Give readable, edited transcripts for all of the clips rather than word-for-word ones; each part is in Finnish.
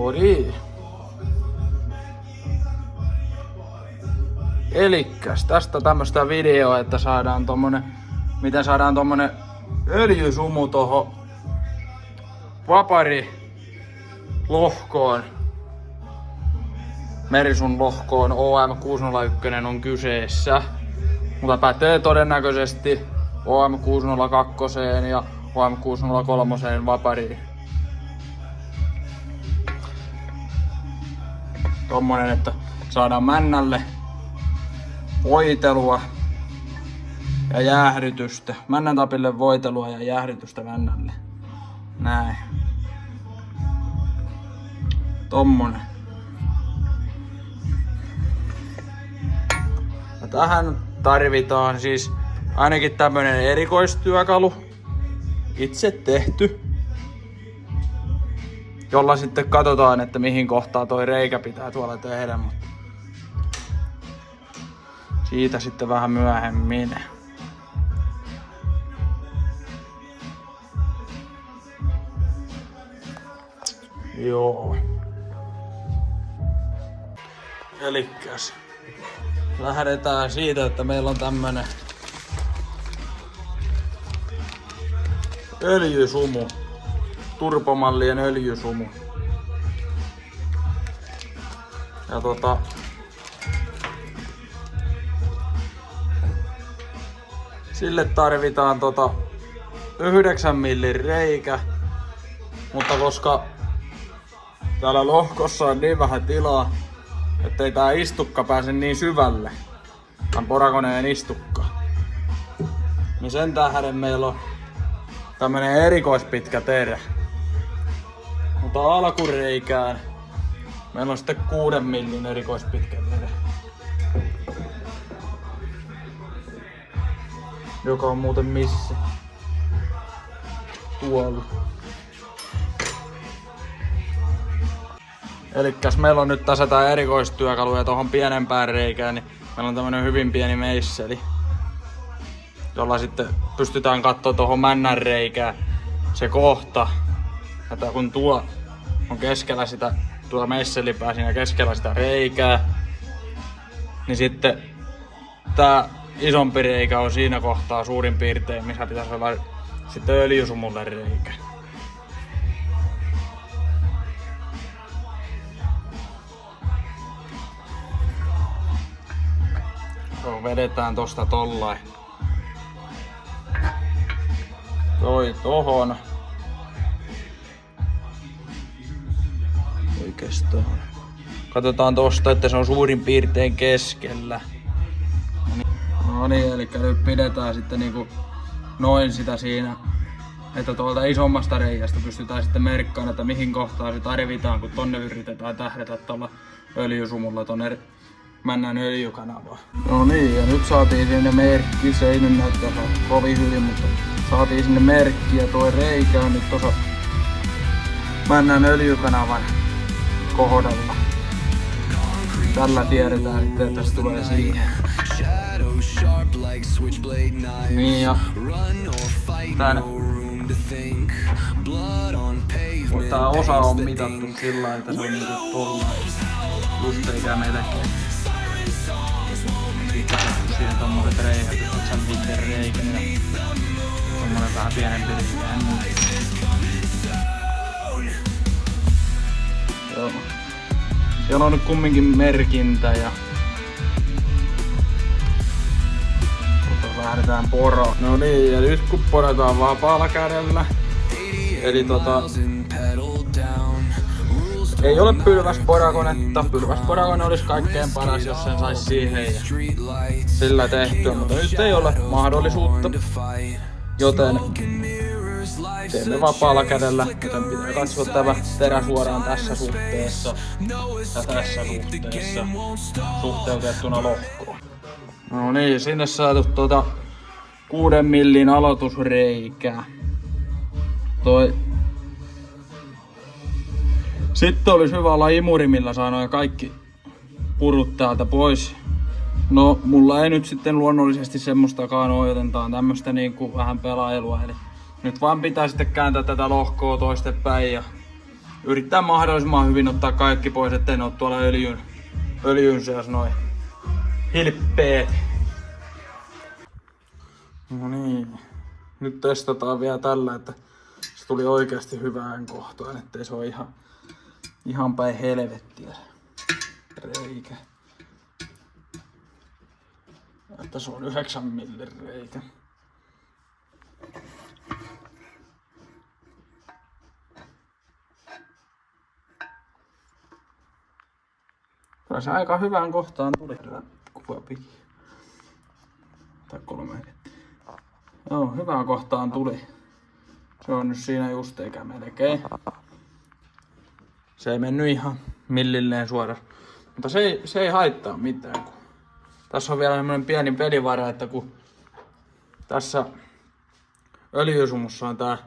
No niin. Elikkäs tästä tämmöstä videoa, että saadaan tommonen, miten saadaan tommonen öljysumu tohon vapari lohkoon. Merisun lohkoon OM601 on kyseessä. Mutta pätee todennäköisesti OM602 ja OM603 vapariin. Tommonen, että saadaan männälle voitelua ja jäähdytystä. Männän tapille voitelua ja jäähdytystä männälle. Näin. Tommonen. Ja tähän tarvitaan siis ainakin tämmönen erikoistyökalu. Itse tehty. Jolla sitten katsotaan, että mihin kohtaan toi reikä pitää tuolla tehdä. Mutta siitä sitten vähän myöhemmin. Joo. Elikkäs lähdetään siitä, että meillä on tämmönen öljysumu. Turbomallien öljysumu. Ja sille tarvitaan 9 millin reikä. Mutta koska täällä lohkossa on niin vähän tilaa, ettei tää istukka pääse niin syvälle, tän porakoneen istukka, niin sen tähden meillä on tämmönen erikoispitkä terä. Mutta alkureikään meillä on sitten 6 millin erikoispitkä terä, joka on muuten missä? Tuolla. Elikkäs meillä on nyt tässä tää erikoistyökalu ja tohon pienempään reikään, niin meillä on tämmönen hyvin pieni meisseli, jolla sitten pystytään kattoo tohon männän reikään se kohta. Että kun tuo on keskellä sitä, tuo meisselipää siinä keskellä sitä reikää, niin sitten tää isompi reikä on siinä kohtaa suurin piirtein, missä pitäisi olla sitten öljysumulle reikä. Vedetään tosta tollain. Toi tohon. Oikeastaan. Katsotaan tosta, että se on suurin piirtein keskellä. No niin, eli nyt pidetään sitten niinku noin sitä siinä, että tuolta isommasta reiästä pystytään sitten merkkaamaan, että mihin kohtaan se tarvitaan, kun tonne yritetään tähdätä tuolla öljysumulla tonne männän öljykanavaan. No niin, ja nyt saatiin sinne merkki, se ei nyt näyttää kovin hyvin, mutta saatiin sinne merkki ja tuo reikä on nyt tuossa männän öljykanavan kohdalla. Tällä tiedetään sitten, että se tulee siihen. Niin ja tän tää osa on mitattu sillä, että se on niinku tollain. Just eikä melkein. Sitten on siihen tommoset reihät, 9 millin reikä ja tommonen vähän pienempi reikä. Joo. Siellä on nyt kumminkin merkintä ja lähdetään poroon. No niin, ja nyt kun porataan vapaalla kädellä, eli ei ole pylväsporakonetta. Pylväsporakone olisi kaikkein paras, jos sen saisi siihen ja sillä tehtyä, mutta nyt ei ole mahdollisuutta, joten teemme vapaalla kädellä, joten pitää katsoa tämä terä suoraan tässä suhteessa ja tässä suhteessa suhteutettuna lohkoon. No niin, sinne saatu 6 millin aloitusreikä. Sitten olisi hyvä olla imuri, millä saa noin kaikki purut täältä pois. No, mulla ei nyt sitten luonnollisesti semmoistakaan ole, joten tää on tämmöstä niinku vähän pelailua. Eli nyt vaan pitää sitten kääntää tätä lohkoa toistepäin ja yrittää mahdollisimman hyvin ottaa kaikki pois, ettei ne oo tuolla öljyn seassa noin hilppeet. No niin, nyt testataan vielä tällä, että se tuli oikeasti hyvään kohtaan, ettei se ole ihan päin helvettiä reikä. Että se on 9 millin reikä. Kyllä se aika hyvään kohtaan tuli. Kuva piki. Tai 3. Joo, hyvään kohtaan tuli. Se on nyt siinä just eikä melkein. Se ei mennyt ihan millilleen suoraan. Mutta se ei haittaa mitään. Tässä on vielä semmonen pieni pelivara, että kun tässä öljysumussa on tää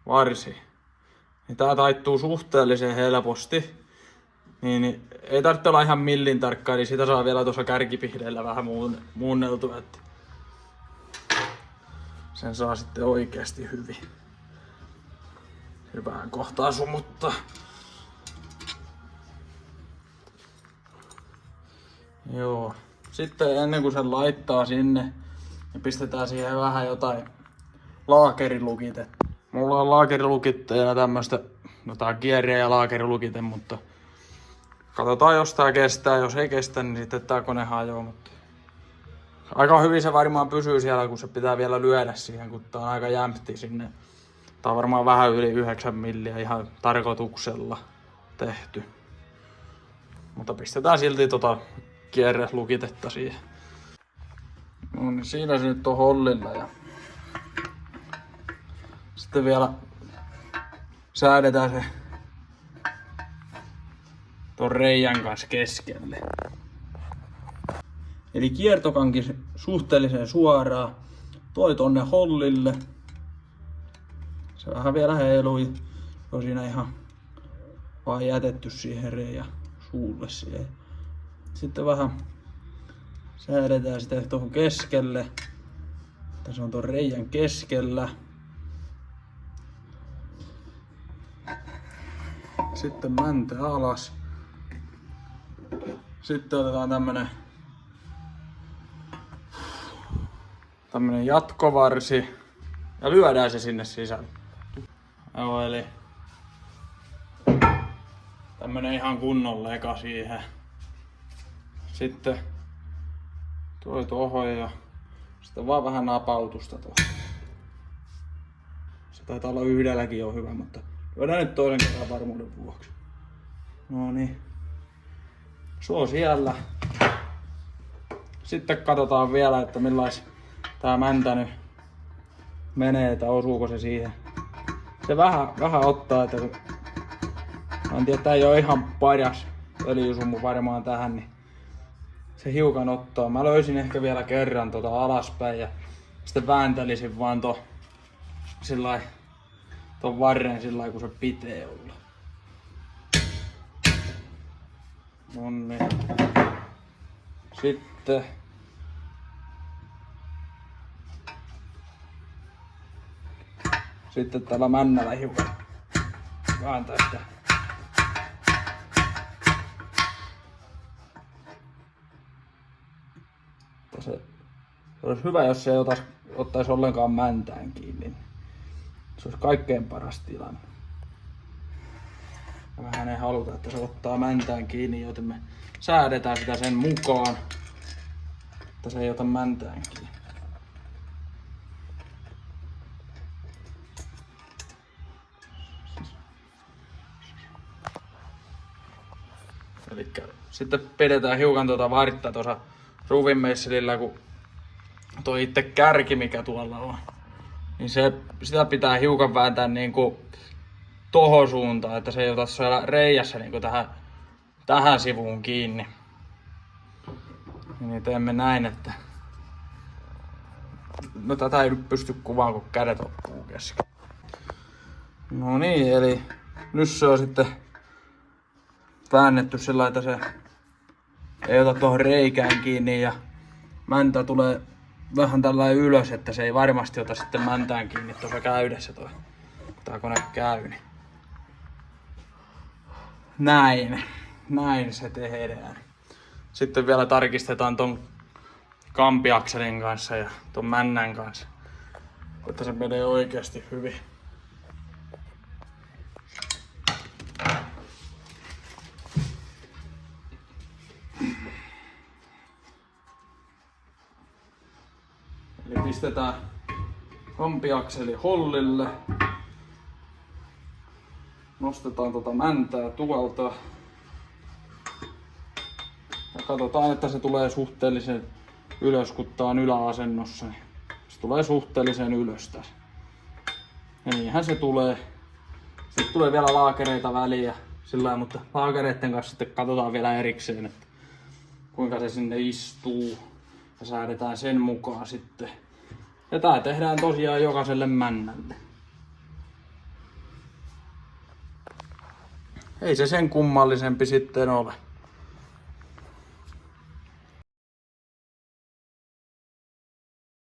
varsi, niin tää taittuu suhteellisen helposti. Niin ei tarvitse olla ihan millin tarkkaa, niin sitä saa vielä tuossa kärkipihdeellä vähän muunneltua, että sen saa sitten oikeasti hyvään kohtaan sumuttaa. Joo. Sitten ennen kuin sen laittaa sinne, niin pistetään siihen vähän jotain laakerilukite. Mulla on laakerilukitteena tämmöstä, no tää on kierre ja laakerilukite, mutta katsotaan jos tää kestää. Jos ei kestä, niin sitten tää kone hajoaa, mutta aika hyvin se varmaan pysyy siellä, kun se pitää vielä lyödä siihen, kun tää on aika jämpti sinne. Tää on varmaan vähän yli 9 milliä ihan tarkoituksella tehty. Mutta pistetään silti kierrelukitetta siihen. No niin, siinä se nyt on hollilla ja sitten vielä säädetään se ton reijän kanssa keskelle. Eli kiertokanki suhteellisen suoraan. Toi tonne hollille. Se vähän vielä heilui. On siinä ihan vaan jätetty siihen reijän suulle siihen. Sitten vähän säädetään sitä tuohon keskelle. Tässä on tuon reijän keskellä. Sitten mäntä alas. Sitten otetaan tämmönen jatkovarsi ja lyödään se sinne sisälle. Joo, eli tämmönen ihan kunnon leka siihen. Sitten toi tohon ja sitten vaan vähän napautusta tuohon. Se taitaa olla yhdelläkin jo hyvä, mutta lyödään nyt toinen kerran varmuuden vuoksi. No niin. Se on siellä. Sitten katsotaan vielä, että millais tää mäntä nyt menee, että osuuko se siihen. Se vähän ottaa, että en tiedä, tää ei oo ihan paras öljysumu varmaan tähän, niin se hiukan ottaa. Mä löysin ehkä vielä kerran alaspäin ja sitten vääntelisin vaan ton varren sillai kun se pitää olla. Nonni. Sitten tällä männällä hiukan vääntää sitä. Se olisi hyvä, jos se ei ottaisi ollenkaan mäntään kiinni. Se olisi kaikkein paras tilanne. Ja vähän ei haluta, että se ottaa mäntään kiinni, joten me säädetään sitä sen mukaan, että se ei ota mäntään kiinni. Elikkä sitten pidetään hiukan vartta tuossa ruuvinmeisselillä, kun toi itse kärki mikä tuolla on, niin sitä pitää hiukan vääntää niinku tohon suuntaan, että se ei ota siellä reijässä niinku tähän sivuun kiinni. Niin teemme näin, että no tätä ei nyt pysty kuvaan, kun kädet loppuu kesken. No niin, eli nyt se on sitten väännetty sillä että se ei ota tuohon reikään kiinni ja mäntä tulee vähän tällainen ylös, että se ei varmasti ota sitten mäntään kiinni tuossa käydessä tää kone käy. Niin. Näin se tehdään. Sitten vielä tarkistetaan ton kampiakselin kanssa ja ton männän kanssa, että se menee oikeasti hyvin. Eli pistetään kampiakseli hollille. Nostetaan tota mäntää tuolta. Ja katsotaan, että se tulee suhteellisen ylös, kun tää on yläasennossa. Niin se tulee suhteellisen ylös tässä. Ja niinhän se tulee. Sitten tulee vielä laakereita väliä. Sillä mutta laakereiden kanssa sitten katsotaan vielä erikseen, että kuinka se sinne istuu. Ja säädetään sen mukaan sitten. Ja tää tehdään tosiaan jokaiselle männälle. Ei se sen kummallisempi sitten ole.